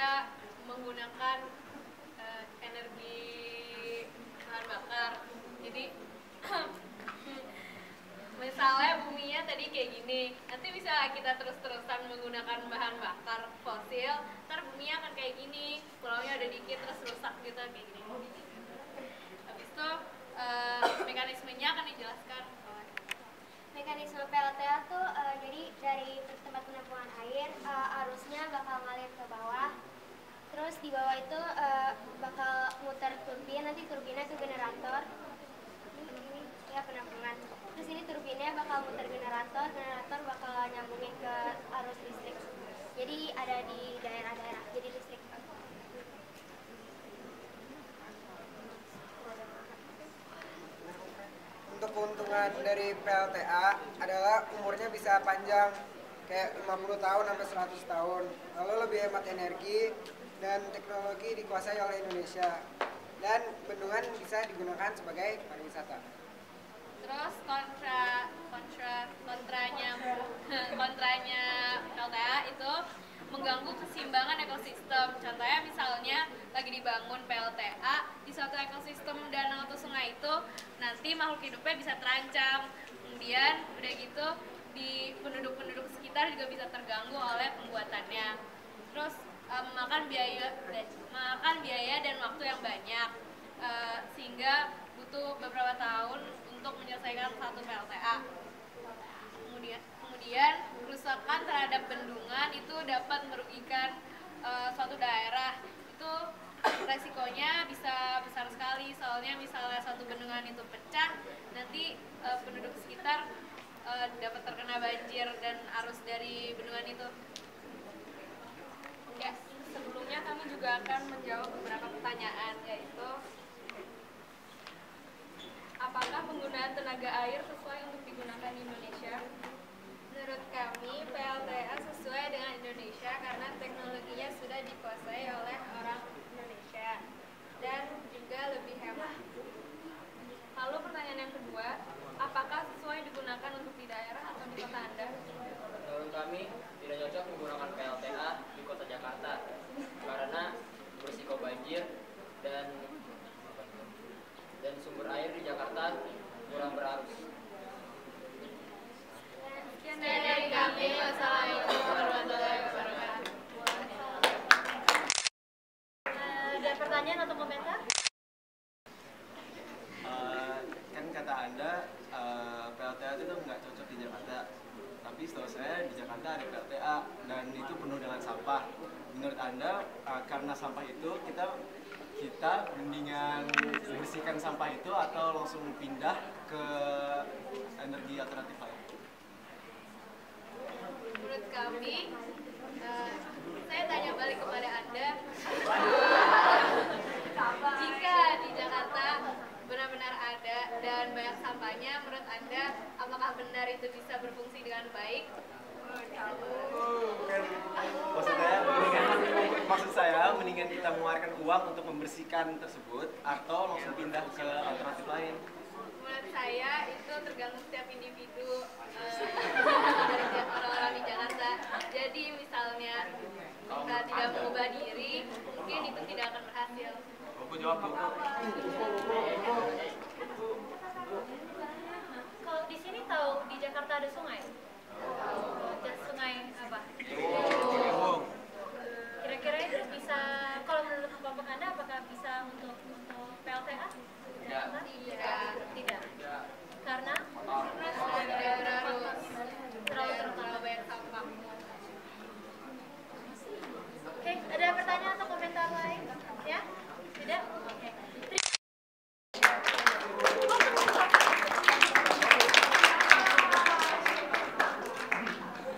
supaya menggunakan energi bahan bakar. Jadi misalnya buminya tadi kayak gini, nanti bisa kita terus-terusan menggunakan bahan bakar fosil, ntar buminya akan kayak gini, pulaunya ada dikit terus rusak gitu kayak gini. Habis itu mekanismenya akan dijelaskan. Mekanisme PLTA tuh jadi dari tempat penampungan air, arusnya bakal ngalir ke bawah. Terus di bawah itu bakal muter turbin, nanti turbinnya ke generator. Ini ya penampungan. Terus ini turbinnya bakal muter generator, generator bakal nyambungin ke arus listrik. Jadi ada di daerah-daerah, jadi listrik. Untuk keuntungan dari PLTA adalah umurnya bisa panjang, kayak 50 tahun sampai 100 tahun. Lalu lebih hemat energi dan teknologi dikuasai oleh Indonesia. Dan bendungan bisa digunakan sebagai pariwisata. Terus kontranya PLTA itu mengganggu keseimbangan ekosistem. Contohnya misalnya lagi dibangun PLTA di suatu ekosistem danau atau sungai itu, nanti makhluk hidupnya bisa terancam. Kemudian udah gitu di penduduk-penduduk sekitar juga bisa terganggu oleh pembuatannya. Terus memakan biaya dan waktu yang banyak, sehingga butuh beberapa tahun untuk menyelesaikan satu PLTA. Kemudian kerusakan terhadap bendungan itu dapat merugikan suatu daerah. Itu resikonya bisa besar sekali, soalnya misalnya satu bendungan itu pecah, nanti penduduk sekitar dapat terkena banjir dan arus dari bendungan itu. Ya, sebelumnya kami juga akan menjawab beberapa pertanyaan, yaitu apakah penggunaan tenaga air sesuai untuk digunakan di Indonesia? Menurut kami, PLTA sesuai dengan Indonesia karena teknologinya sudah dikuasai oleh orang Indonesia dan juga lebih hemat. Lalu pertanyaan yang kedua, apakah sesuai digunakan untuk di daerah atau di kota Anda? Menurut kami, tidak cocok menggunakan PLTA di kota Jakarta karena berisiko banjir dan sumber air di Jakarta kurang berarus. Sekian dari kami. Wassalamualaikum warahmatullahi wabarakatuh. Ada pertanyaan atau komentar? Kan kata Anda PLTA itu nggak cocok di Jakarta, tapi setahu saya di Jakarta ada PLTA dan itu penuh dengan sampah. Menurut Anda karena sampah itu kita mendingan membersihkan sampah itu atau langsung pindah ke energi alternatif lain? Menurut kami, saya tanya balik kepada Anda, jika di Jakarta benar-benar ada dan banyak sampahnya, menurut Anda apakah benar itu bisa berfungsi dengan baik? Maksud saya mendingan kita mengeluarkan uang untuk membersihkan tersebut atau langsung pindah ke alternatif lain? Menurut saya itu tergantung setiap individu dari setiap orang-orang di Jakarta. Jadi misalnya kita tidak mengubah diri, mungkin itu tidak akan berhasil. Aku jawab dulu. Kalau di sini tahu di Jakarta ada sungai? Sungai apa? Kira-kira itu bisa, kalau menurut kelompok Anda, apakah bisa untuk PLTA? Tidak.